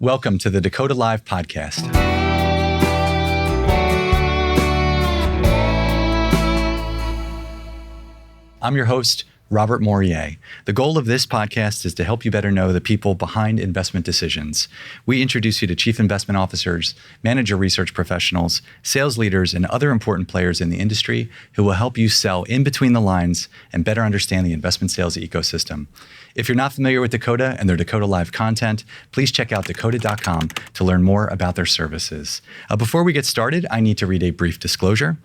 Welcome to the Dakota Live podcast. I'm your host, Robert Morier. The goal of this podcast is to help you better know the people behind investment decisions. We introduce you to chief investment officers, manager research professionals, sales leaders, and other important players in the industry who will help you sell in between the lines and better understand the investment sales ecosystem. If you're not familiar with Dakota and their Dakota Live content, please check out dakota.com to learn more about their services. Before we get started, I need to read a brief disclosure.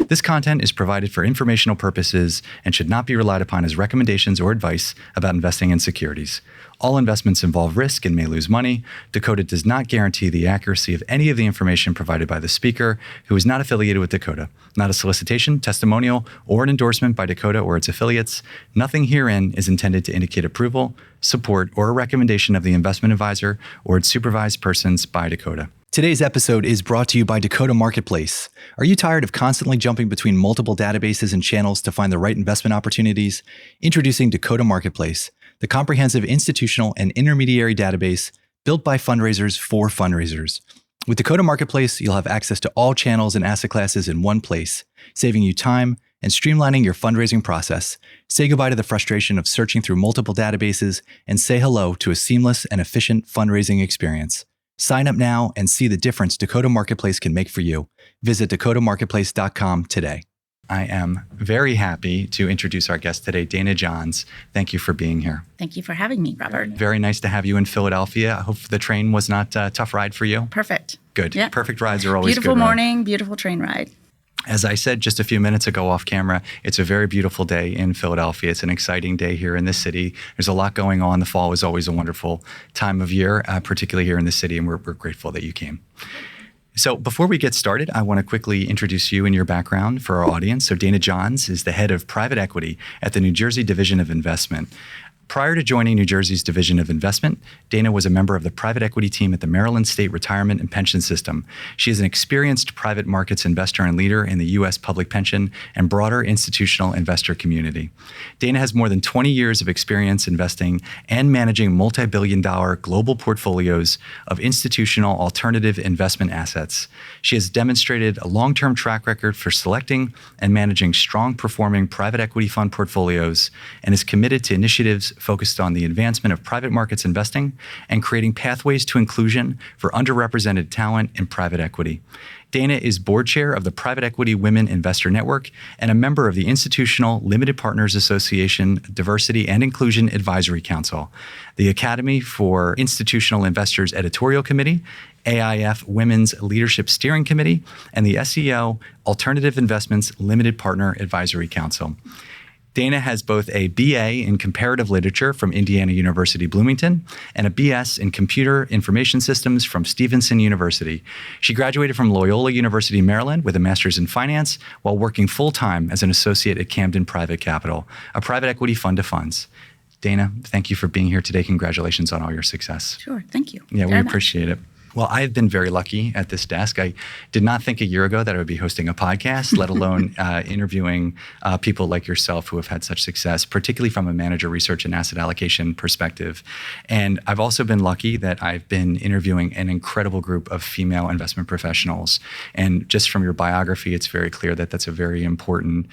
This content is provided for informational purposes and should not be relied upon as recommendations or advice about investing in securities. All investments involve risk and may lose money. Dakota does not guarantee the accuracy of any of the information provided by the speaker, who is not affiliated with Dakota. Not a solicitation, testimonial, or an endorsement by Dakota or its affiliates. Nothing herein is intended to indicate approval, support, or a recommendation of the investment advisor or its supervised persons by Dakota. Today's episode is brought to you by Dakota Marketplace. Are you tired of constantly jumping between multiple databases and channels to find the right investment opportunities? Introducing Dakota Marketplace, the comprehensive institutional and intermediary database built by fundraisers for fundraisers. With Dakota Marketplace, you'll have access to all channels and asset classes in one place, saving you time and streamlining your fundraising process. Say goodbye to the frustration of searching through multiple databases and say hello to a seamless and efficient fundraising experience. Sign up now and see the difference Dakota Marketplace can make for you. Visit dakotamarketplace.com today. I am very happy to introduce our guest today, Dana Johns. Thank you for being here. Thank you for having me, Robert. Very nice to have you in Philadelphia. I hope the train was not a tough ride for you. Perfect. Good. Yeah. Perfect rides are always beautiful good. Morning, beautiful train ride. As I said just a few minutes ago off camera, it's a very beautiful day in Philadelphia. It's an exciting day here in this city. There's a lot going on. The fall is always a wonderful time of year, particularly here in the city, and we're grateful that you came. So before we get started, I want to quickly introduce you and your background for our audience. So Dana Johns is the head of private equity at the New Jersey Division of Investment. Prior to joining New Jersey's Division of Investment, Dana was a member of the private equity team at the Maryland State Retirement and Pension System. She is an experienced private markets investor and leader in the U.S. public pension and broader institutional investor community. Dana has more than 20 years of experience investing and managing multi-billion-dollar global portfolios of institutional alternative investment assets. She has demonstrated a long-term track record for selecting and managing strong-performing private equity fund portfolios and is committed to initiatives focused on the advancement of private markets investing and creating pathways to inclusion for underrepresented talent in private equity. Dana is board chair of the Private Equity Women Investor Network and a member of the Institutional Limited Partners Association Diversity and Inclusion Advisory Council, the Academy for Institutional Investors Editorial Committee, AIF Women's Leadership Steering Committee, and the SEO Alternative Investments Limited Partner Advisory Council. Dana has both a BA in Comparative Literature from Indiana University Bloomington and a BS in Computer Information Systems from Stevenson University. She graduated from Loyola University, Maryland with a master's in finance while working full-time as an associate at Camden Private Capital, a private equity fund of funds. Dana, thank you for being here today. Congratulations on all your success. Sure, thank you. Yeah, we appreciate it. Well, I've been very lucky at this desk. I did not think a year ago that I would be hosting a podcast, let alone interviewing people like yourself who have had such success, particularly from a manager research and asset allocation perspective. And I've also been lucky that I've been interviewing an incredible group of female investment professionals. And just from your biography, it's very clear that that's a very important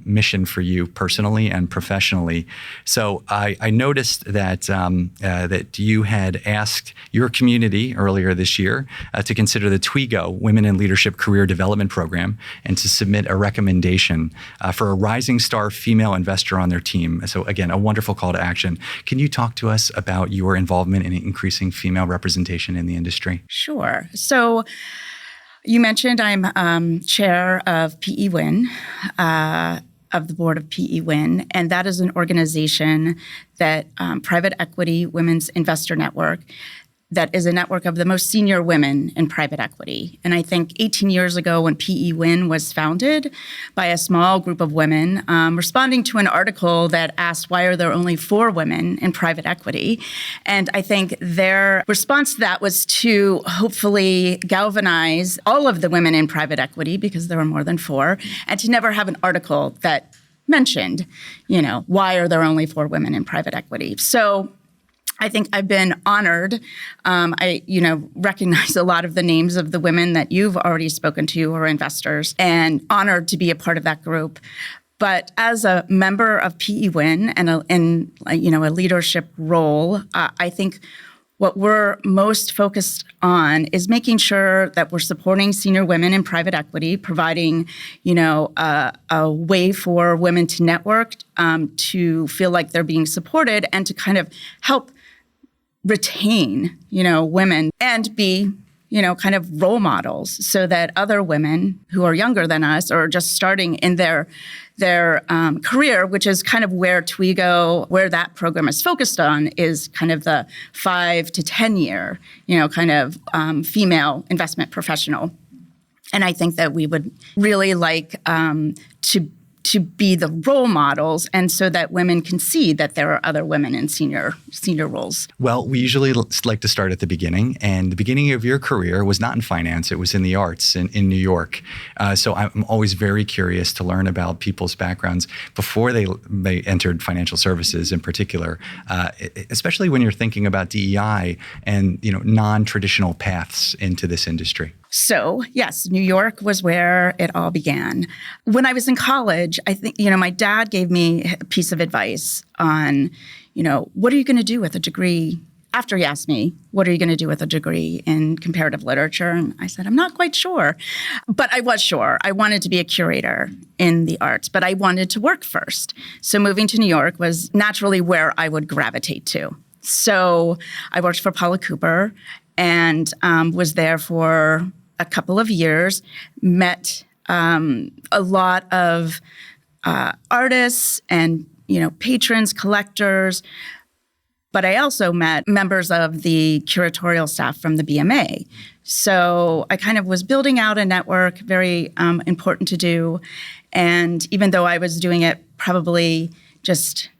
mission for you personally and professionally. So I noticed that that you had asked your community earlier this year to consider the TWIGO Women in Leadership Career Development Program and to submit a recommendation for a rising star female investor on their team. So again, a wonderful call to action. Can you talk to us about your involvement in increasing female representation in the industry? Sure. So you mentioned I'm chair of PE-WIN, of the board of PE-WIN, and that is an organization that Private Equity Women's Investor Network that is a network of the most senior women in private equity. And I think 18 years ago when PE-WIN was founded by a small group of women responding to an article that asked, why are there only 4 women in private equity? And I think their response to that was to hopefully galvanize all of the women in private equity, because there were more than 4, and to never have an article that mentioned, why are there only 4 women in private equity? So I think I've been honored. I recognize a lot of the names of the women that you've already spoken to who are investors, and honored to be a part of that group. But as a member of PE Win and a leadership role, I think what we're most focused on is making sure that we're supporting senior women in private equity, providing, a way for women to network, to feel like they're being supported, and to kind of help retain, women, and be, kind of role models so that other women who are younger than us or just starting in their career, which is kind of where Twigo, where that program is focused on, is kind of the 5 to 10 year, female investment professional. And I think that we would really like to be the role models, and so that women can see that there are other women in senior roles. Well, we usually like to start at the beginning, and the beginning of your career was not in finance, it was in the arts in New York. So I'm always very curious to learn about people's backgrounds before they entered financial services in particular, especially when you're thinking about DEI and non-traditional paths into this industry. So, yes, New York was where it all began. When I was in college, I think, my dad gave me a piece of advice on, what are you going to do with a degree? After he asked me, what are you going to do with a degree in comparative literature? And I said, I'm not quite sure. But I was sure. I wanted to be a curator in the arts, but I wanted to work first. So moving to New York was naturally where I would gravitate to. So I worked for Paula Cooper and was there for a couple of years, met a lot of artists and, patrons, collectors, but I also met members of the curatorial staff from the BMA. So I kind of was building out a network, very important to do. And even though I was doing it probably just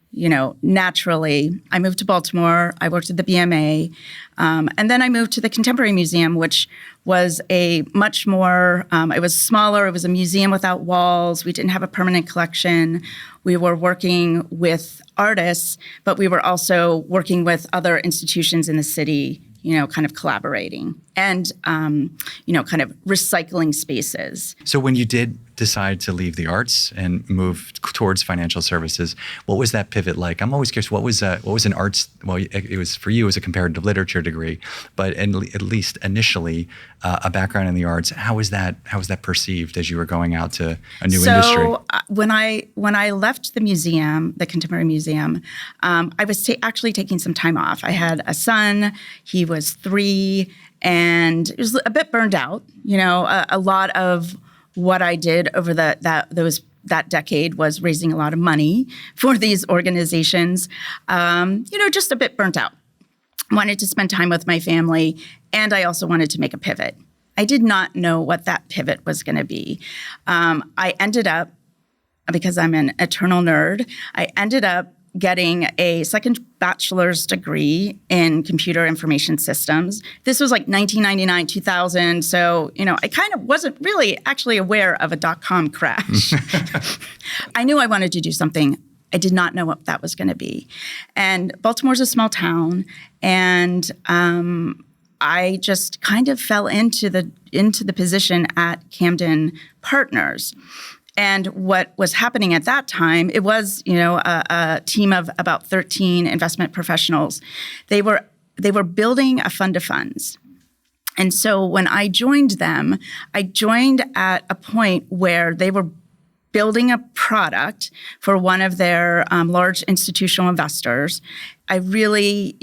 naturally, I moved to Baltimore. I worked at the BMA. And then I moved to the Contemporary Museum, which was a much more, it was smaller. It was a museum without walls. We didn't have a permanent collection. We were working with artists, but we were also working with other institutions in the city, kind of collaborating and, kind of recycling spaces. So when you did decide to leave the arts and move towards financial services, what was that pivot like? I'm always curious, what was an arts, well, it was for you, it was a comparative literature degree, but at least initially a background in the arts. How was that perceived as you were going out to a new industry? So when I left the museum, the Contemporary Museum, I was actually taking some time off. I had a son, he was 3, and it was a bit burned out. A lot of what I did over that decade was raising a lot of money for these organizations. Just a bit burnt out. Wanted to spend time with my family, and I also wanted to make a pivot. I did not know what that pivot was going to be. I ended up, because I'm an eternal nerd, I ended up getting a second bachelor's degree in computer information systems. This was like 1999, 2000. So, I kind of wasn't really actually aware of a dot-com crash. I knew I wanted to do something. I did not know what that was going to be. And Baltimore's a small town, and I just kind of fell into the position at Camden Partners. And what was happening at that time, it was, a team of about 13 investment professionals. They were building a fund of funds. And so when I joined them, I joined at a point where they were building a product for one of their large institutional investors. I really,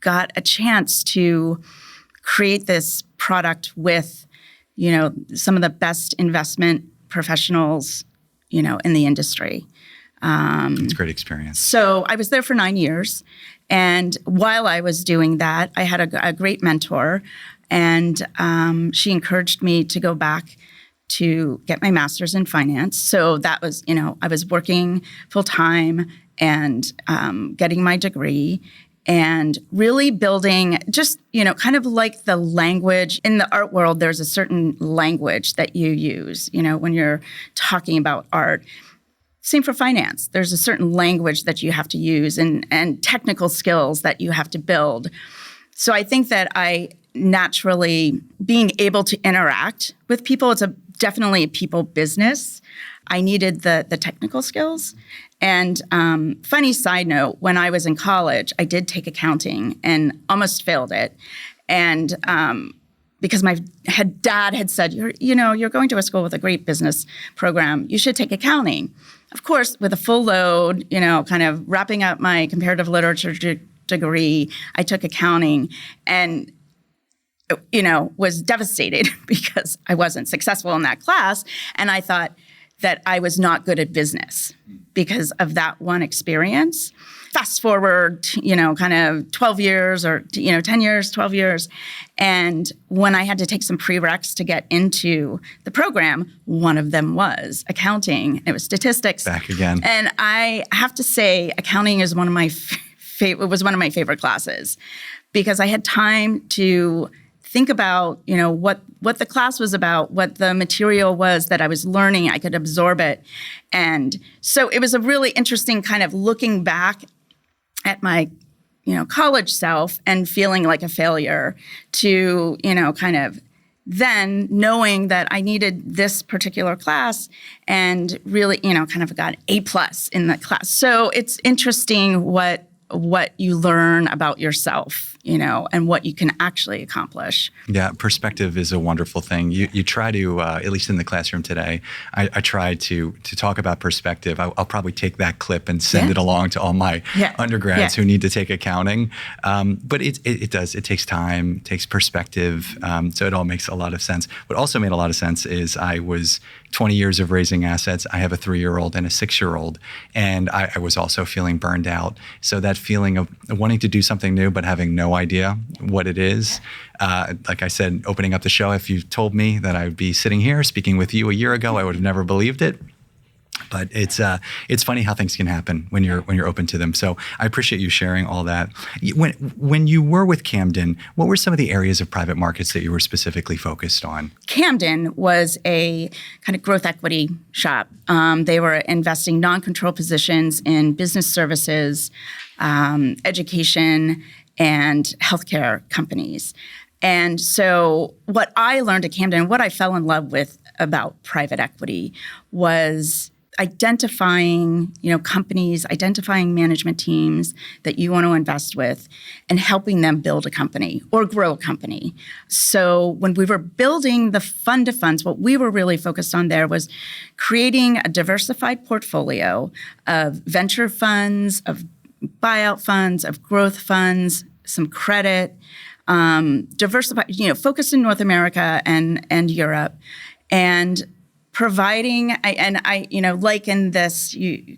got a chance to create this product with, some of the best investment professionals, in the industry. It's a great experience. So I was there for 9 years. And while I was doing that, I had a great mentor. And she encouraged me to go back to get my master's in finance. So that was, I was working full time and getting my degree. And really building just, kind of like the language. In the art world, there's a certain language that you use, when you're talking about art. Same for finance. There's a certain language that you have to use and technical skills that you have to build. So I think that I naturally, being able to interact with people, it's definitely a people business. I needed the technical skills. And funny side note, when I was in college, I did take accounting and almost failed it. And because my dad had said, you're going to a school with a great business program, you should take accounting. Of course, with a full load, kind of wrapping up my comparative literature degree, I took accounting and was devastated because I wasn't successful in that class. And I thought that I was not good at business because of that one experience. Fast forward, kind of 12 years or, 10 years, 12 years. And when I had to take some prereqs to get into the program, one of them was accounting. It was statistics. Back again. And I have to say, accounting is one of my favorite classes because I had time to think about, what the class was about, what the material was that I was learning. I could absorb it. And so it was a really interesting kind of looking back at my, college self and feeling like a failure to, kind of then knowing that I needed this particular class and really, kind of got A+ in that class. So it's interesting what you learn about yourself, and what you can actually accomplish. Yeah, perspective is a wonderful thing. You try to, at least in the classroom today, I try to talk about perspective. I'll probably take that clip and send it along to all my undergrads who need to take accounting. But it does. It takes time, takes perspective. So it all makes a lot of sense. What also made a lot of sense is I was 20 years of raising assets. I have a 3-year-old and a 6-year-old. And I was also feeling burned out. So that feeling of wanting to do something new, but having no idea what it is. Like I said, opening up the show, if you told me that I would be sitting here speaking with you a year ago, I would have never believed it. But it's funny how things can happen when you're open to them. So I appreciate you sharing all that. When you were with Camden, what were some of the areas of private markets that you were specifically focused on? Camden was a kind of growth equity shop. They were investing non-control positions in business services, education, and healthcare companies. And so what I learned at Camden, what I fell in love with about private equity was identifying, companies, identifying management teams that you want to invest with and helping them build a company or grow a company. So when we were building the fund of funds, what we were really focused on there was creating a diversified portfolio of venture funds, of buyout funds, of growth funds, some credit, diversified, focused in North America and Europe, and providing, I liken this,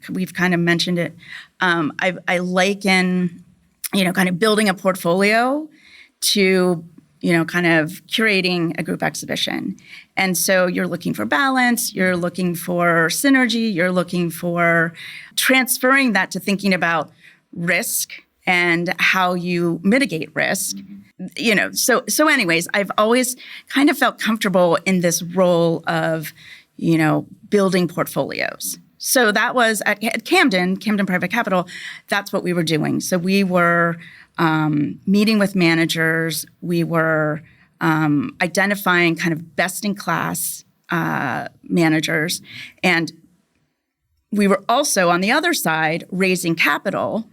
we've kind of mentioned it, I liken, kind of building a portfolio to, kind of curating a group exhibition. And so you're looking for balance, you're looking for synergy, you're looking for transferring that to thinking about risk and how you mitigate risk. So anyways, I've always kind of felt comfortable in this role of, building portfolios. So that was at Camden Private Capital, that's what we were doing. So we were meeting with managers, we were identifying kind of best-in-class managers, and we were also, on the other side, raising capital,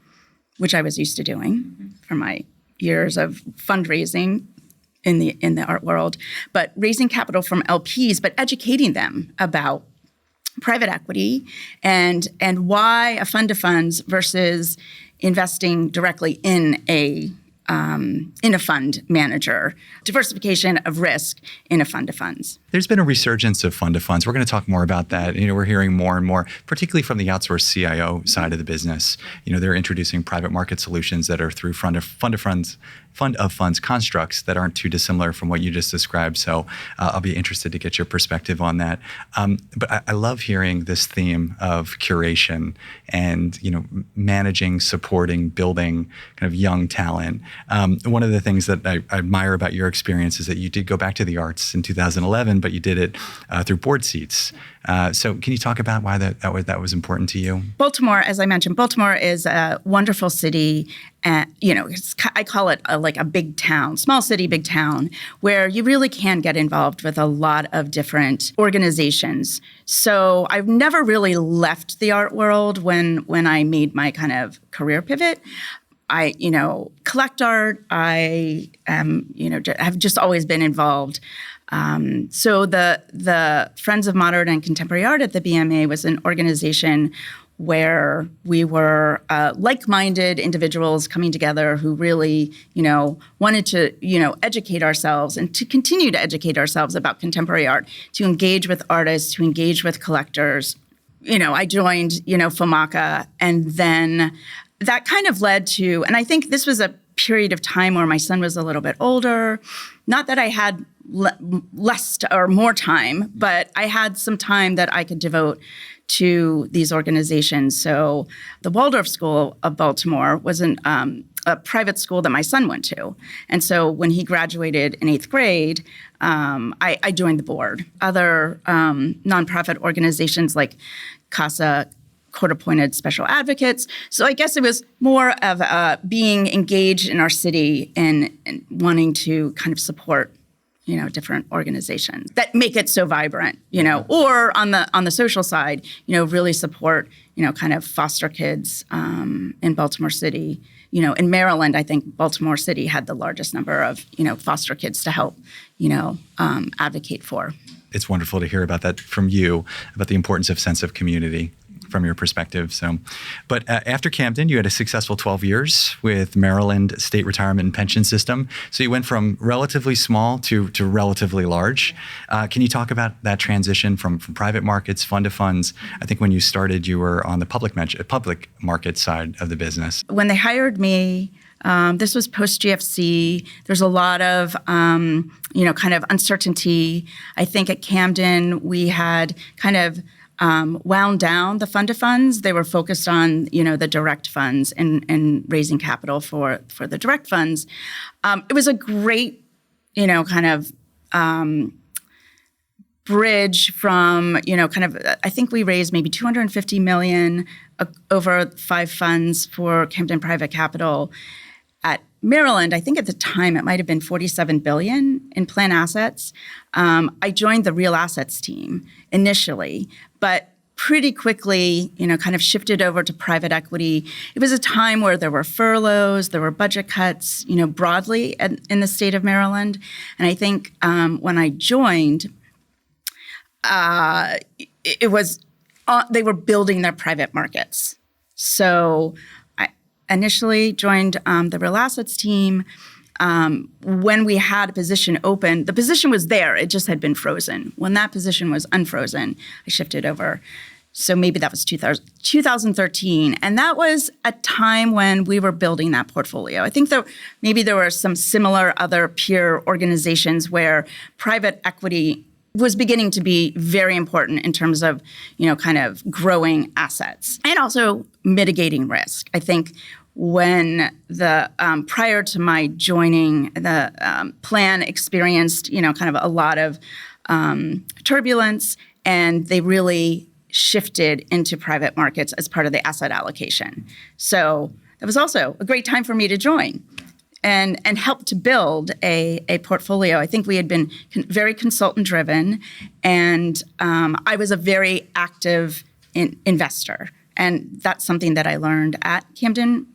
which I was used to doing for my years of fundraising in the art world, but raising capital from LPs, but educating them about private equity and why a fund of funds versus investing directly in a fund manager, diversification of risk in a fund of funds. There's been a resurgence of fund of funds. We're going to talk more about that. We're hearing more and more, particularly from the outsourced CIO side of the business. They're introducing private market solutions that are through fund of funds fund of funds constructs that aren't too dissimilar from what you just described. So I'll be interested to get your perspective on that. But I love hearing this theme of curation and, managing, supporting, building kind of young talent. One of the things that I admire about your experience is that you did go back to the arts in 2011, but you did it through board seats. So can you talk about why that was important to you? Baltimore, as I mentioned, Baltimore is a wonderful city. I call it like a big town, small city, big town, where you really can get involved with a lot of different organizations. So I've never really left the art world when I made my kind of career pivot. I, collect art. I, have just always been involved. So the Friends of Modern and Contemporary Art at the BMA was an organization where we were like-minded individuals coming together who really, wanted to, educate ourselves and to continue to educate ourselves about contemporary art, to engage with artists, to engage with collectors. I joined, FOMACA, and then that kind of led to, and I think this was a period of time where my son was a little bit older. Not that I had less or more time, but I had some time that I could devote to these organizations. So the Waldorf School of Baltimore was a private school that my son went to. And so when he graduated in 8th grade, I joined the board. Other nonprofit organizations like CASA, court-appointed special advocates. So I guess it was more of being engaged in our city and wanting to kind of support, different organizations that make it so vibrant, or on the social side, really support, kind of foster kids in Baltimore City. In Maryland, I think Baltimore City had the largest number of, foster kids to help, advocate for. It's wonderful to hear about that from you, about the importance of sense of community from your perspective. But after Camden, you had a successful 12 years with Maryland State Retirement and Pension System. So you went from relatively small to relatively large. Can you talk about that transition from private markets, fund to funds? I think when you started, you were on the public market side of the business. When they hired me, this was post-GFC. There's a lot of, kind of uncertainty. I think at Camden, we had kind of wound down the fund to funds. They were focused on, the direct funds and raising capital for the direct funds. It was a great, kind of bridge from, I think we raised maybe $250 million over 5 funds for Camden Private Capital. At Maryland, I think at the time it might have been $47 billion in plan assets. I joined the real assets team initially, but pretty quickly, kind of shifted over to private equity. It was a time where there were furloughs, there were budget cuts, broadly in the state of Maryland. And I think when I joined, it was they were building their private markets. So I initially joined the real assets team. When we had a position open, the position was there. It just had been frozen. When that position was unfrozen, I shifted over. So maybe that was 2013. And that was a time when we were building that portfolio. I think maybe there were some similar other peer organizations where private equity was beginning to be very important in terms of, kind of growing assets and also mitigating risk. I think when the prior to my joining, the plan experienced, kind of a lot of turbulence, and they really shifted into private markets as part of the asset allocation. So it was also a great time for me to join and help to build a portfolio. I think we had been very consultant-driven, and I was a very active investor. And that's something that I learned at Camden,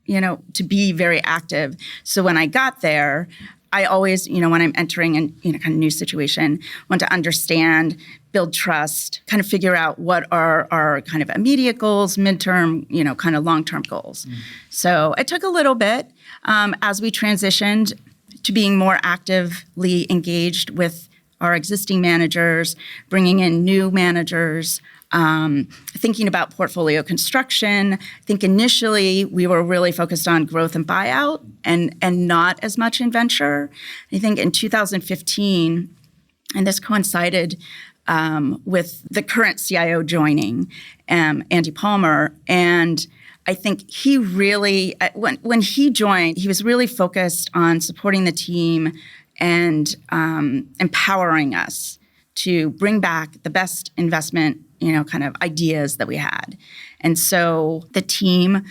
to be very active. So when I got there, I always, when I'm entering a kind of new situation, want to understand, build trust, kind of figure out what are our kind of immediate goals, midterm, kind of long-term goals. So it took a little bit as we transitioned to being more actively engaged with our existing managers, bringing in new managers, thinking about portfolio construction. I think initially we were really focused on growth and buyout and not as much in venture. I think in 2015, and this coincided with the current CIO joining, Andy Palmer, and I think he really, when he joined, he was really focused on supporting the team and empowering us to bring back the best investment, kind of ideas that we had. And so the team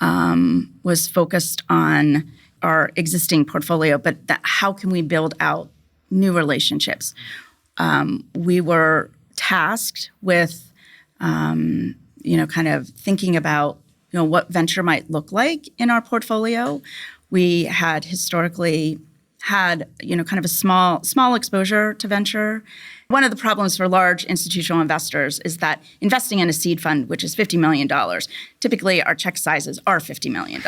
was focused on our existing portfolio, but how can we build out new relationships? We were tasked with, kind of thinking about, what venture might look like in our portfolio. We had historically had, kind of a small exposure to venture. One of the problems for large institutional investors is that investing in a seed fund, which is $50 million, typically our check sizes are $50 million.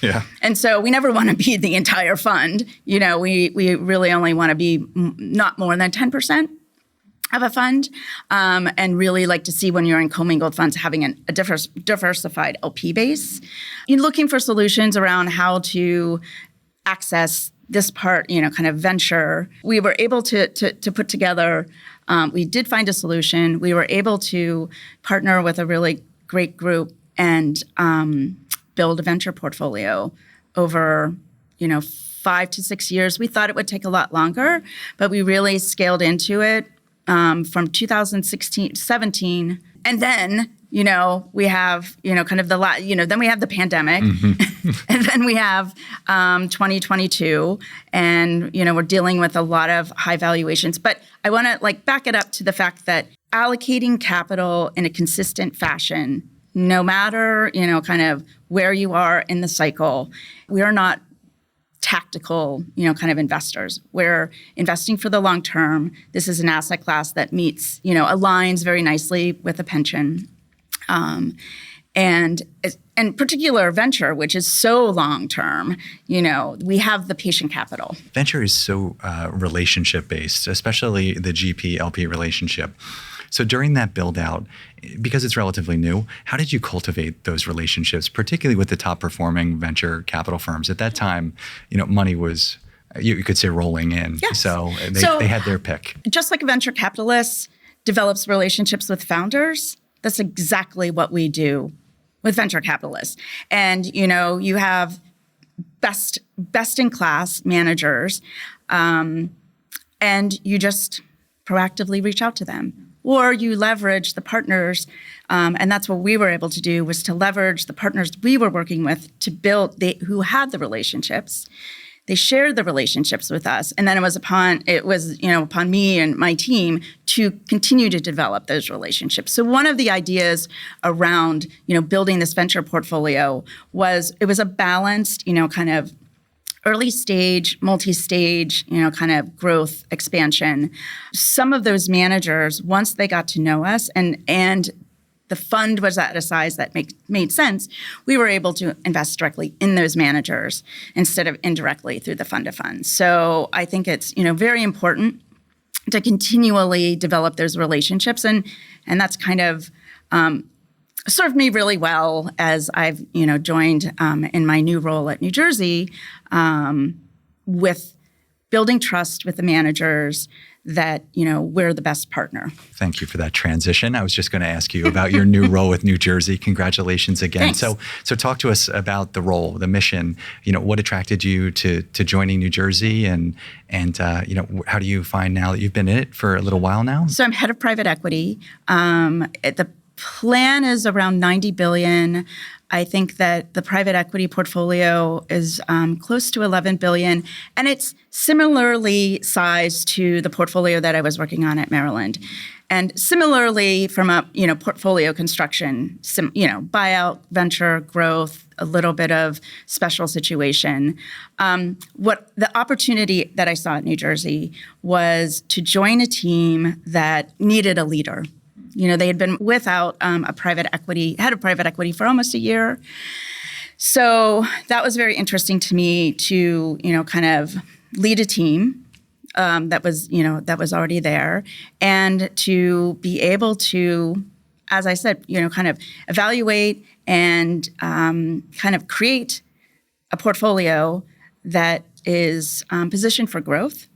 Yeah. And so we never want to be the entire fund. We really only want to be not more than 10% of a fund, and really like to see when you're in commingled funds having a diversified LP base. You're looking for solutions around how to access this part, kind of venture. We were able to put together, we did find a solution. We were able to partner with a really great group and build a venture portfolio over, 5 to 6 years. We thought it would take a lot longer, but we really scaled into it from 2017. And then, we have, kind of then we have the pandemic, and then we have 2022, and, we're dealing with a lot of high valuations. But I want to back it up to the fact that allocating capital in a consistent fashion, no matter, kind of where you are in the cycle, we are not tactical, kind of investors. We're investing for the long term. This is an asset class that meets, aligns very nicely with a pension. And particular venture, which is so long term, we have the patient capital. Venture is so relationship based, especially the GP LP relationship. So during that build out, because it's relatively new, how did you cultivate those relationships, particularly with the top performing venture capital firms? At that time, money was, you could say, rolling in. Yes. So they had their pick. Just like a venture capitalist develops relationships with founders, that's exactly what we do with venture capitalists. And, you have best in class managers, and you just proactively reach out to them. Or you leverage the partners, and that's what we were able to do, was to leverage the partners we were working with to build, who had the relationships. They shared the relationships with us, and then it was upon me and my team to continue to develop those relationships. So one of the ideas around building this venture portfolio was it was a balanced kind of early stage, multi-stage, kind of growth expansion. Some of those managers, once they got to know us and the fund was at a size that made sense, we were able to invest directly in those managers instead of indirectly through the fund of funds. So I think it's, very important to continually develop those relationships. And that's kind of served me really well as I've, joined in my new role at New Jersey, with building trust with the managers that, we're the best partner. Thank you for that transition. I was just going to ask you about your new role with New Jersey. Congratulations again. Thanks. So talk to us about the role, the mission, what attracted you to joining New Jersey and how do you find now that you've been in it for a little while now? So I'm head of private equity. The plan is around $90 billion. I think that the private equity portfolio is close to $11 billion, and it's similarly sized to the portfolio that I was working on at Maryland. And similarly, from a portfolio construction, buyout, venture, growth, a little bit of special situation. What the opportunity that I saw at New Jersey was to join a team that needed a leader. They had been without head of private equity for almost a year. So that was very interesting to me to, kind of lead a team that was already there, and to be able to as I said, kind of evaluate and kind of create a portfolio that is positioned for growth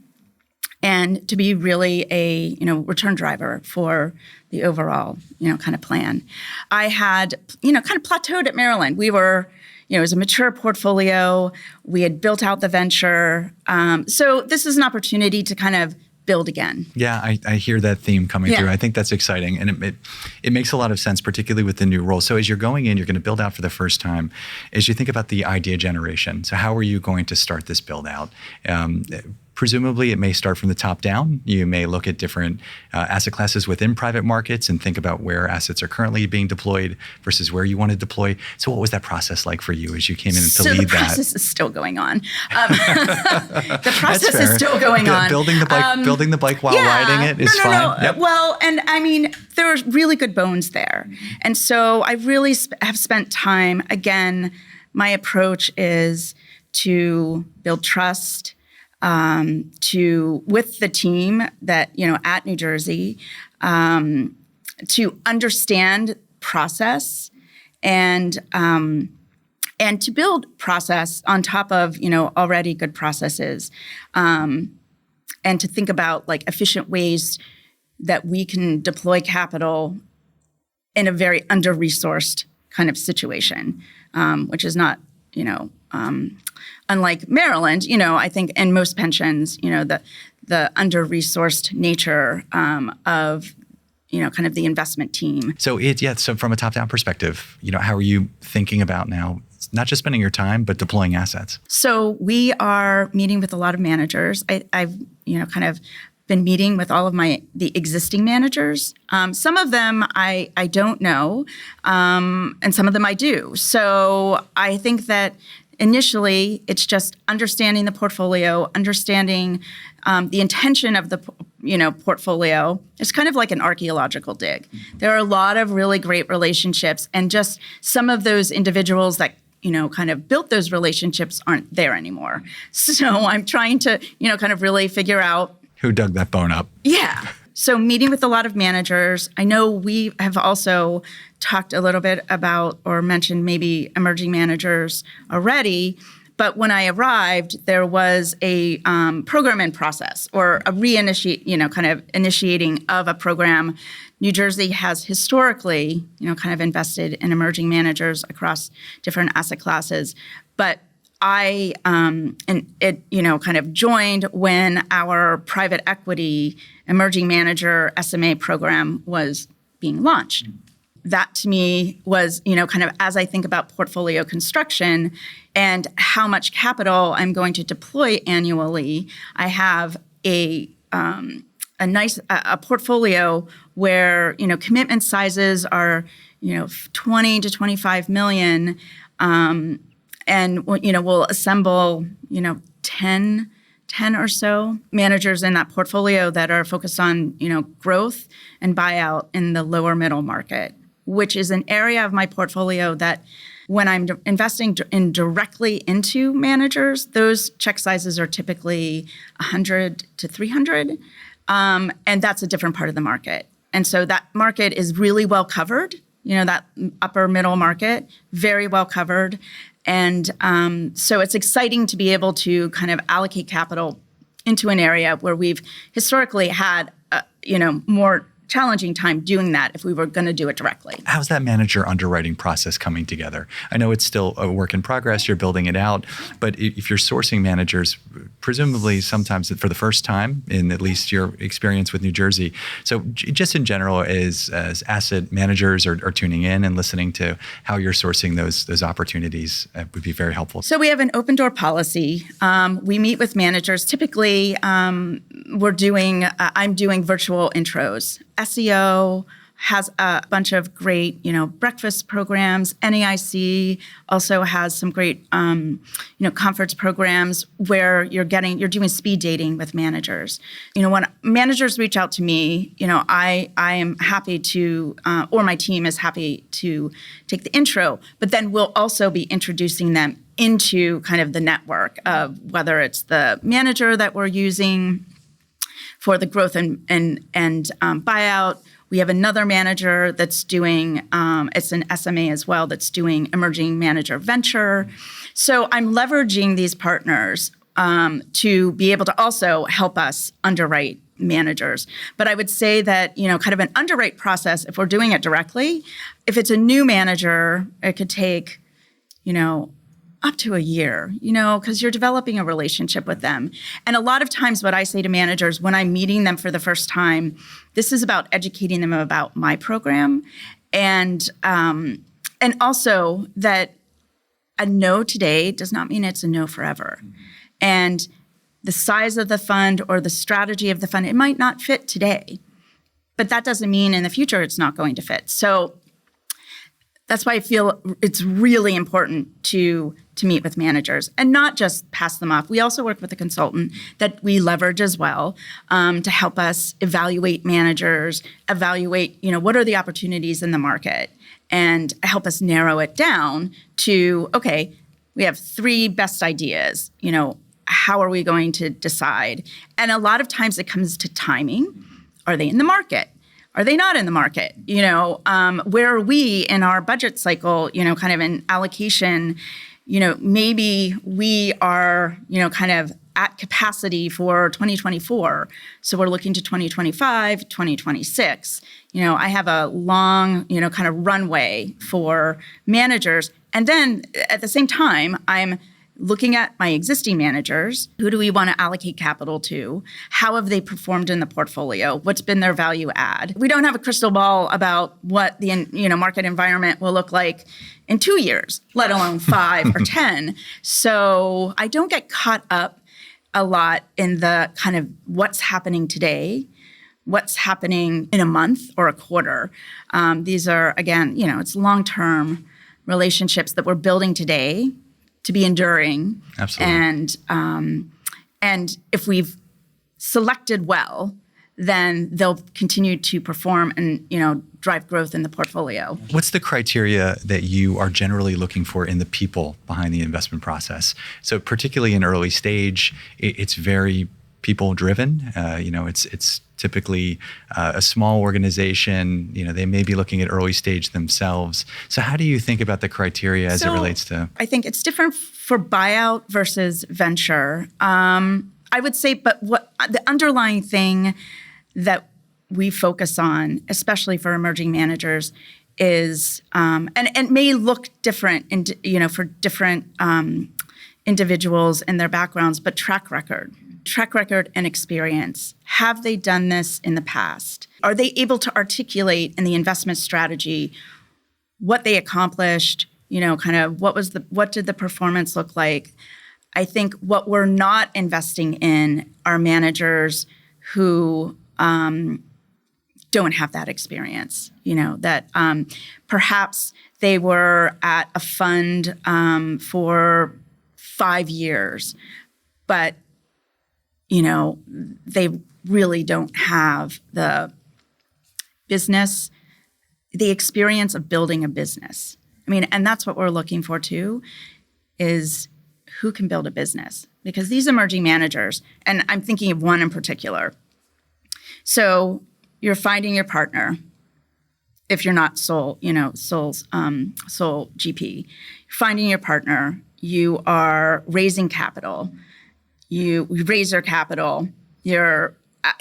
and to be really a return driver for the overall kind of plan. I had kind of plateaued at Maryland. We were it was a mature portfolio. We had built out the venture. So this is an opportunity to kind of build again. Yeah, I hear that theme coming through. I think that's exciting. And it makes a lot of sense, particularly with the new role. So as you're going in, you're going to build out for the first time. As you think about the idea generation, so how are you going to start this build out? Presumably, it may start from the top down. You may look at different asset classes within private markets and think about where assets are currently being deployed versus where you want to deploy. So what was that process like for you as you came in to lead that? The process is still going on. The process is still going on. Building the bike while riding it is fine. No. Yep. Well, and I mean, there are really good bones there. And so I really have spent time, again, my approach is to build trust, with the team that, at New Jersey, to understand process and to build process on top of, already good processes, and to think about like efficient ways that we can deploy capital in a very under-resourced kind of situation, which is not, unlike Maryland, I think in most pensions, the under-resourced nature of, kind of the investment team. So so from a top-down perspective, how are you thinking about now, not just spending your time, but deploying assets? So we are meeting with a lot of managers. I've, kind of been meeting with all of the existing managers. Some of them I don't know, and some of them I do. So I think that initially, it's just understanding the portfolio, understanding the intention of the portfolio. It's kind of like an archaeological dig. There are a lot of really great relationships, and just some of those individuals that kind of built those relationships aren't there anymore. So I'm trying to kind of really figure out who dug that bone up. Yeah. So meeting with a lot of managers. I know we have also talked a little bit about or mentioned maybe emerging managers already. But when I arrived, there was a program in process or a kind of initiating of a program. New Jersey has historically, kind of invested in emerging managers across different asset classes. But I kind of joined when our private equity emerging manager SMA program was being launched. That to me was, kind of as I think about portfolio construction and how much capital I'm going to deploy annually, I have a nice portfolio where, commitment sizes are, 20 to 25 million. And we'll assemble, 10 or so managers in that portfolio that are focused on, growth and buyout in the lower middle market, which is an area of my portfolio that when I'm investing directly into managers, those check sizes are typically 100 to 300. And that's a different part of the market. And so that market is really well covered, that upper middle market, very well covered. And so it's exciting to be able to kind of allocate capital into an area where we've historically had, more challenging time doing that if we were going to do it directly. How's that manager underwriting process coming together? I know it's still a work in progress, you're building it out, but if you're sourcing managers, presumably sometimes for the first time, in at least your experience with New Jersey. So just in general, as asset managers are tuning in and listening to how you're sourcing those opportunities would be very helpful. So we have an open door policy. We meet with managers. Typically, I'm doing virtual intros. SEO has a bunch of great, breakfast programs. NAIC also has some great, conference programs where you're doing speed dating with managers. When managers reach out to me, I am happy to, or my team is happy to take the intro, but then we'll also be introducing them into kind of the network of whether it's the manager that we're using for the growth and buyout, We have another manager that's doing, it's an SMA as well, that's doing emerging manager venture. So I'm leveraging these partners to be able to also help us underwrite managers. But I would say that, kind of an underwrite process, if we're doing it directly, if it's a new manager, it could take, up to a year, because you're developing a relationship with them. And a lot of times what I say to managers when I'm meeting them for the first time, this is about educating them about my program and also that a no today does not mean it's a no forever. And the size of the fund or the strategy of the fund, it might not fit today, but that doesn't mean in the future it's not going to fit. So that's why I feel it's really important to meet with managers and not just pass them off. We also work with a consultant that we leverage as well to help us evaluate managers, evaluate, what are the opportunities in the market, and help us narrow it down to, okay, we have 3 best ideas, how are we going to decide? And a lot of times it comes to timing. Are they in the market? Are they not in the market? Where are we in our budget cycle, kind of an allocation, maybe we are, kind of at capacity for 2024. So we're looking to 2025, 2026. I have a long, kind of runway for managers. And then at the same time, I'm looking at my existing managers. Who do we want to allocate capital to? How have they performed in the portfolio? What's been their value add? We don't have a crystal ball about what the market environment will look like in 2 years, let alone 5 or 10. So I don't get caught up a lot in the kind of what's happening today, what's happening in a month or a quarter. These are, again, it's long-term relationships that we're building today to be enduring. Absolutely. And if we've selected well, then they'll continue to perform and, drive growth in the portfolio. What's the criteria that you are generally looking for in the people behind the investment process? So particularly in early stage, it's very people driven. It's typically a small organization. They may be looking at early stage themselves. So how do you think about the criteria as it relates to? I think it's different for buyout versus venture. I would say, but what the underlying thing that we focus on, especially for emerging managers, is and it may look different for different individuals and their backgrounds, but track record and experience. Have they done this in the past? Are they able to articulate in the investment strategy what they accomplished? Kind of what did the performance look like? I think what we're not investing in are managers who don't have that experience. That perhaps they were at a fund for 5 years, but they really don't have the business, the experience of building a business. And that's what we're looking for too, is who can build a business. Because these emerging managers, and I'm thinking of one in particular. So you're finding your partner. If you're not sole GP, finding your partner, you are raising capital. You raise your capital, you're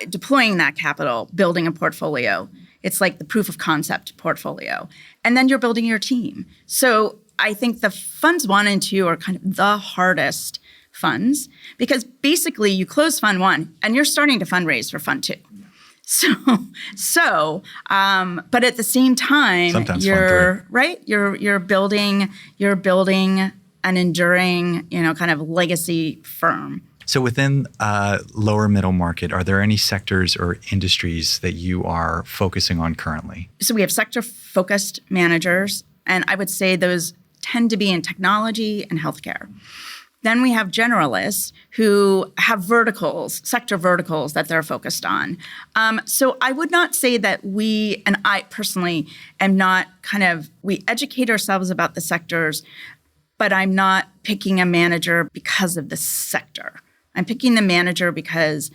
deploying that capital, building a portfolio. It's like the proof of concept portfolio. And then you're building your team. So I think the funds 1 and 2 are kind of the hardest funds because basically you close fund 1 and you're starting to fundraise for fund 2. So, but at the same time, sometimes you're right. You're building an enduring, kind of legacy firm. So within lower middle market, are there any sectors or industries that you are focusing on currently? So we have sector-focused managers, and I would say those tend to be in technology and healthcare. Then we have generalists who have sector verticals that they're focused on. So I would not say that we, and I personally am not we educate ourselves about the sectors, but I'm not picking a manager because of the sector. I'm picking the manager because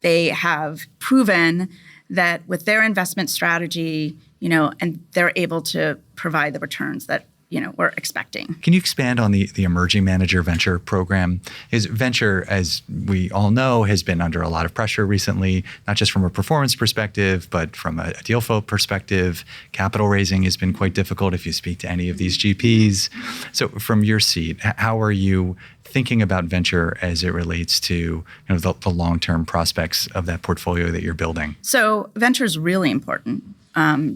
they have proven that with their investment strategy, and they're able to provide the returns that we're expecting. Can you expand on the Emerging Manager Venture program? Venture, as we all know, has been under a lot of pressure recently, not just from a performance perspective, but from a deal flow perspective. Capital raising has been quite difficult if you speak to any of these GPs. So from your seat, how are you thinking about venture as it relates to the long-term prospects of that portfolio that you're building? So venture is really important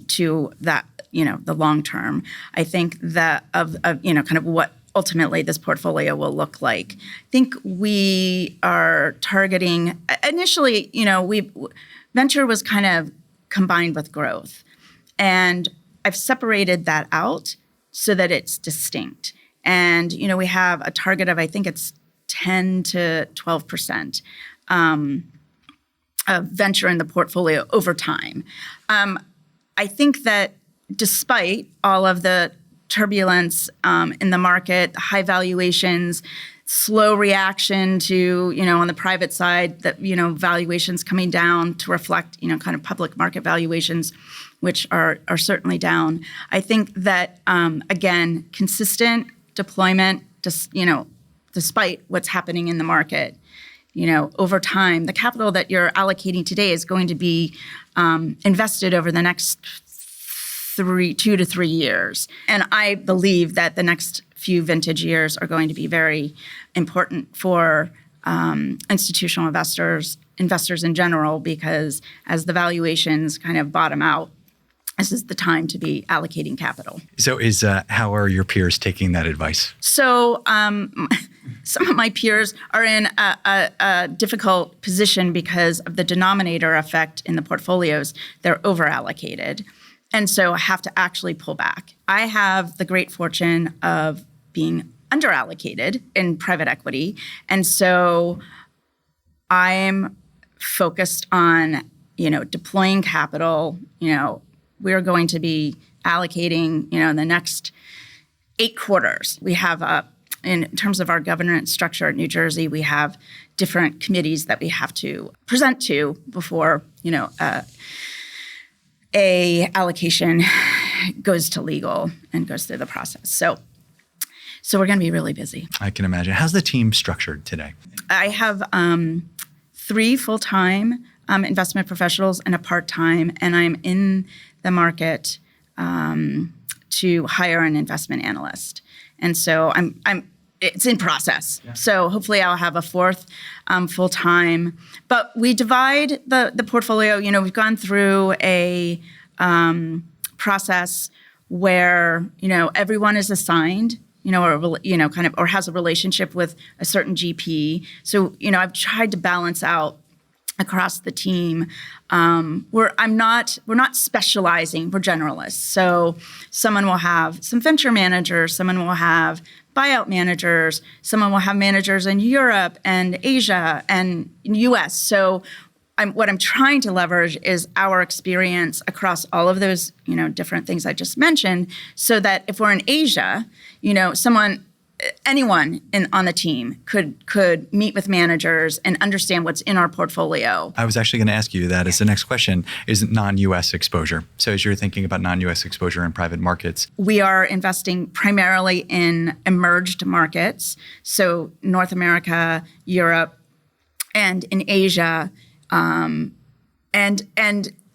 to that, the long term. I think that of kind of what ultimately this portfolio will look like. I think we are targeting initially, venture was kind of combined with growth, and I've separated that out so that it's distinct. And we have a target of, I think it's 10 to 12% of venture in the portfolio over time. I think that despite all of the turbulence in the market, high valuations, slow reaction to, on the private side, that, valuations coming down to reflect, kind of public market valuations, which are certainly down. I think that, again, consistent deployment, despite what's happening in the market, over time, the capital that you're allocating today is going to be invested over the next 2 to 3 years. And I believe that the next few vintage years are going to be very important for institutional investors in general, because as the valuations kind of bottom out, this is the time to be allocating capital. So how are your peers taking that advice? So some of my peers are in a difficult position because of the denominator effect in the portfolios. They're over-allocated. And so I have to actually pull back. I have the great fortune of being under-allocated in private equity. And so I'm focused on, deploying capital. We're going to be allocating, in the next 8 quarters. We have, in terms of our governance structure at New Jersey, we have different committees that we have to present to before, a allocation goes to legal and goes through the process. So we're going to be really busy. I can imagine. How's the team structured today? I have 3 full-time investment professionals and a part-time, and I'm in the market to hire an investment analyst. And so it's in process. Yeah. So hopefully I'll have a 4th full-time. But we divide the portfolio. We've gone through a process where, everyone is assigned, or has a relationship with a certain GP. So, I've tried to balance out across the team where we're not specializing, we're generalists. So someone will have some venture managers, someone will have buyout managers, someone will have managers in Europe and Asia and US. So what I'm trying to leverage is our experience across all of those, different things I just mentioned, so that if we're in Asia, anyone on the team could meet with managers and understand what's in our portfolio. I was actually going to ask you that as the next question, is non-U.S. exposure. So as you're thinking about non-U.S. exposure in private markets. We are investing primarily in emerged markets, so North America, Europe, and in Asia, and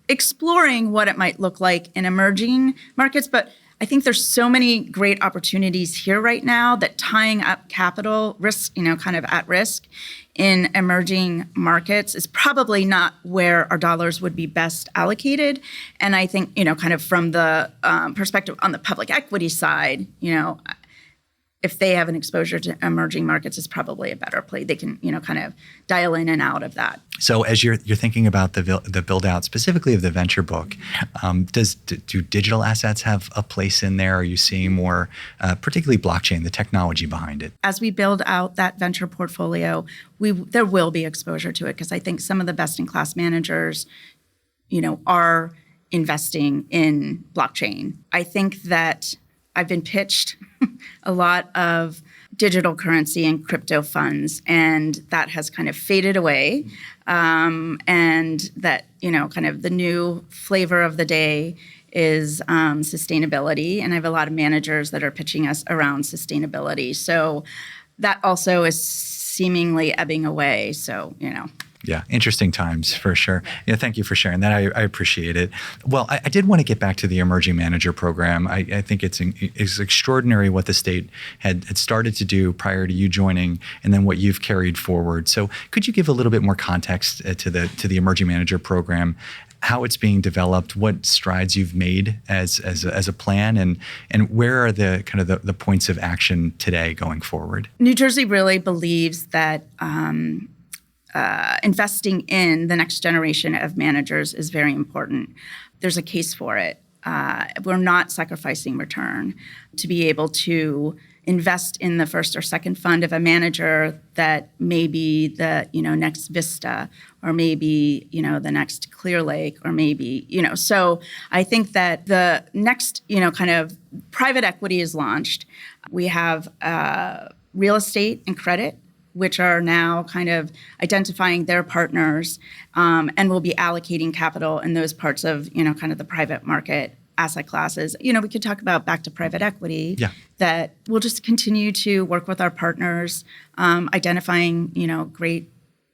exploring what it might look like in emerging markets. But I think there's so many great opportunities here right now that tying up capital risk, kind of at risk in emerging markets is probably not where our dollars would be best allocated. And I think, kind of from the perspective on the public equity side, if they have an exposure to emerging markets, it's probably a better play. They can, kind of dial in and out of that. So as you're thinking about the build out specifically of the venture book, do digital assets have a place in there? Are you seeing more, particularly blockchain, the technology behind it? As we build out that venture portfolio, there will be exposure to it, because I think some of the best in class managers, are investing in blockchain. I think that I've been pitched a lot of digital currency and crypto funds, and that has kind of faded away. And that, kind of the new flavor of the day is sustainability. And I have a lot of managers that are pitching us around sustainability. So that also is seemingly ebbing away. So, Yeah, interesting times for sure. Yeah, thank you for sharing that. I appreciate it. Well, I did want to get back to the Emerging Manager Program. I think it's extraordinary what the state had started to do prior to you joining, and then what you've carried forward. So, could you give a little bit more context to the Emerging Manager Program, how it's being developed, what strides you've made as a plan, and where are the kind of the points of action today going forward? New Jersey really believes that investing in the next generation of managers is very important. There's a case for it. We're not sacrificing return to be able to invest in the first or second fund of a manager that may be the next Vista, or maybe the next Clear Lake, or maybe So I think that the next kind of private equity is launched. We have real estate and credit, which are now kind of identifying their partners, and will be allocating capital in those parts of kind of the private market asset classes. We could talk about back to private equity. Yeah. That we'll just continue to work with our partners, identifying great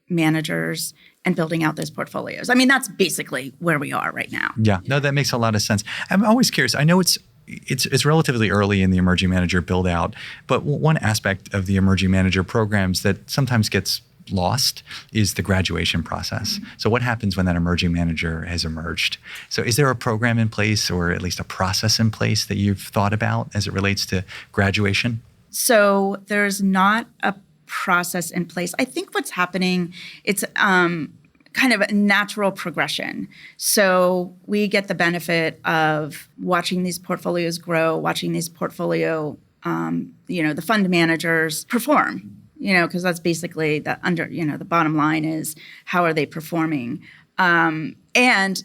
managers and building out those portfolios. I mean, that's basically where we are right now. Yeah, no, that makes a lot of sense. I'm always curious. I know it's relatively early in the emerging manager build out, but one aspect of the emerging manager programs that sometimes gets lost is the graduation process. Mm-hmm. So what happens when that emerging manager has emerged? So is there a program in place, or at least a process in place, that you've thought about as it relates to graduation? So there's not a process in place. I think what's happening, it's kind of a natural progression. So we get the benefit of watching these portfolios grow, watching these portfolio, the fund managers perform, because that's basically the bottom line is, how are they performing? And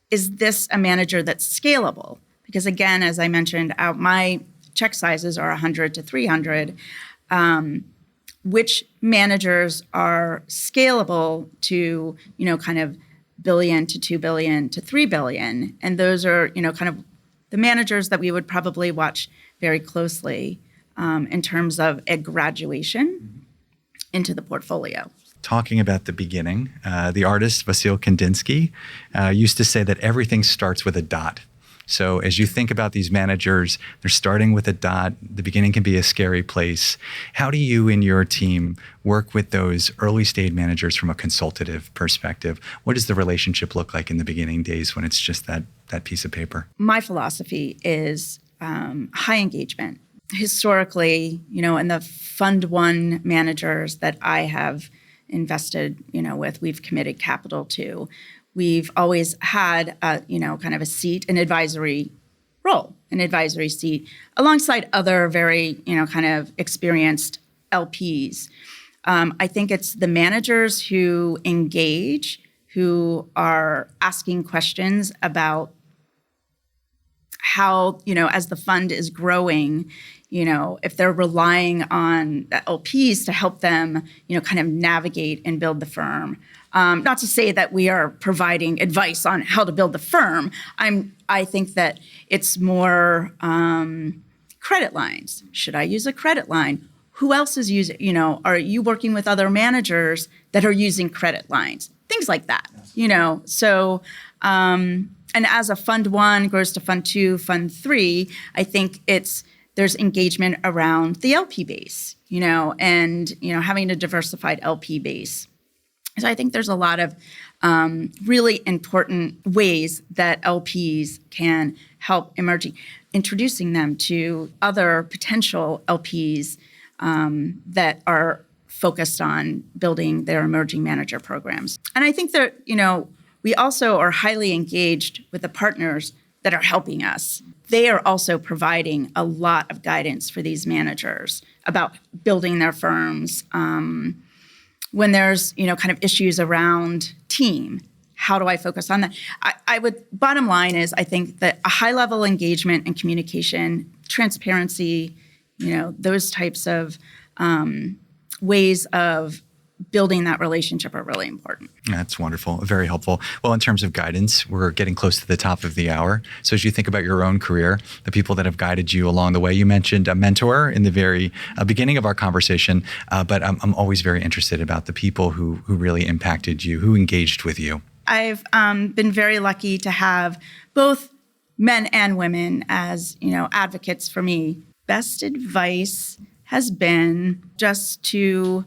is this a manager that's scalable? Because again, as I mentioned, my check sizes are 100 to 300. Which managers are scalable to, kind of billion to 2 billion to 3 billion. And those are, kind of the managers that we would probably watch very closely in terms of a graduation into the portfolio. Talking about the beginning, the artist Vasil Kandinsky used to say that everything starts with a dot. So as you think about these managers, they're starting with a dot. The beginning can be a scary place. How do you and your team work with those early stage managers from a consultative perspective? What does the relationship look like in the beginning days when it's just that piece of paper? My philosophy is high engagement. Historically, in the Fund 1 managers that I have invested, with, we've committed capital to, we've always had, kind of a seat, an advisory role, an advisory seat, alongside other very, kind of experienced LPs. I think it's the managers who engage, who are asking questions about how, as the fund is growing, if they're relying on the LPs to help them, kind of navigate and build the firm. Not to say that we are providing advice on how to build the firm. I think that it's more credit lines. Should I use a credit line? Who else is using, are you working with other managers that are using credit lines? Things like that, So, and as a Fund 1 grows to Fund 2, Fund 3, I think there's engagement around the LP base, and, having a diversified LP base. So I think there's a lot of really important ways that LPs can help introducing them to other potential LPs that are focused on building their emerging manager programs. And I think that, we also are highly engaged with the partners that are helping us. They are also providing a lot of guidance for these managers about building their firms. When there's, kind of issues around team, how do I focus on that? Bottom line is, I think that a high level engagement and communication, transparency, those types of ways of building that relationship are really important. That's wonderful. Very helpful. Well, in terms of guidance, we're getting close to the top of the hour. So as you think about your own career, the people that have guided you along the way, you mentioned a mentor in the very beginning of our conversation, but I'm always very interested about the people who really impacted you, who engaged with you. I've been very lucky to have both men and women as, advocates for me. Best advice has been just to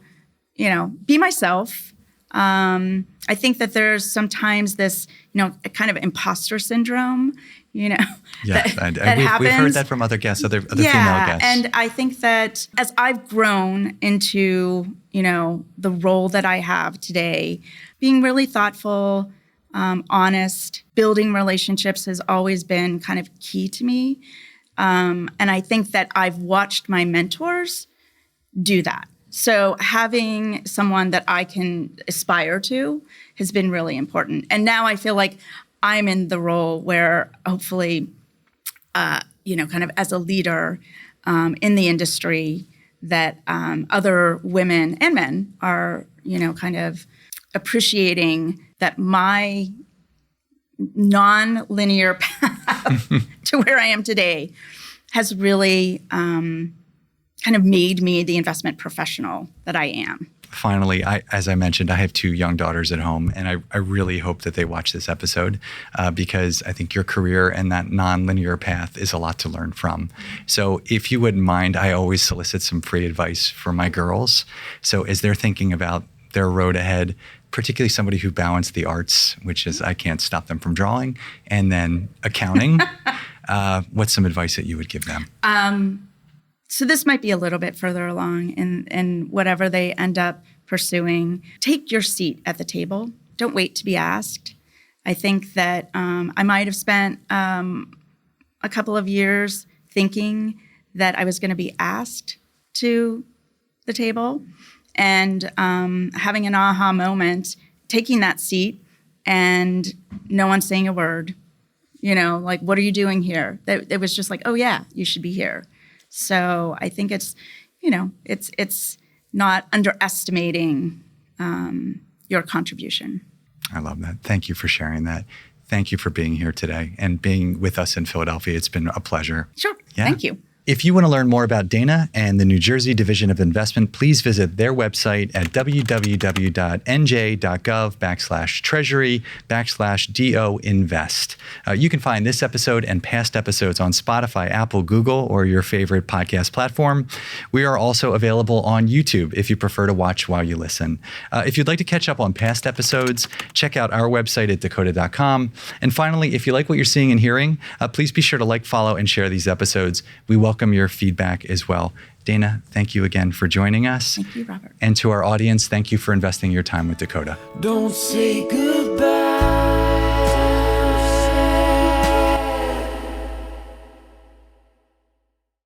be myself. I think that there's sometimes this, kind of imposter syndrome, Yeah, that happens. We've heard that from other guests, other female guests. And I think that as I've grown into, the role that I have today, being really thoughtful, honest, building relationships has always been kind of key to me. And I think that I've watched my mentors do that. So having someone that I can aspire to has been really important. And now I feel like I'm in the role where hopefully, kind of as a leader in the industry, that other women and men are, kind of appreciating that my non-linear path to where I am today has really kind of made me the investment professional that I am. Finally, as I mentioned, I have 2 young daughters at home, and I really hope that they watch this episode because I think your career and that non-linear path is a lot to learn from. So if you wouldn't mind, I always solicit some free advice for my girls. So as they're thinking about their road ahead, particularly somebody who balanced the arts, which is I can't stop them from drawing, and then accounting, what's some advice that you would give them? So this might be a little bit further along in whatever they end up pursuing. Take your seat at the table. Don't wait to be asked. I think that I might have spent a couple of years thinking that I was going to be asked to the table and having an aha moment, taking that seat and no one saying a word. Like, what are you doing here? It was just like, oh yeah, you should be here. So I think it's, it's not underestimating your contribution. I love that. Thank you for sharing that. Thank you for being here today and being with us in Philadelphia. It's been a pleasure. Sure. Yeah. Thank you. If you want to learn more about Dana and the New Jersey Division of Investment, please visit their website at www.nj.gov/treasury/DO-invest. You can find this episode and past episodes on Spotify, Apple, Google, or your favorite podcast platform. We are also available on YouTube if you prefer to watch while you listen. If you'd like to catch up on past episodes, check out our website at dakota.com. And finally, if you like what you're seeing and hearing, please be sure to like, follow, and share these episodes. We welcome your feedback as well. Dana, thank you again for joining us. Thank you, Robert. And to our audience, thank you for investing your time with Dakota. Don't say goodbye.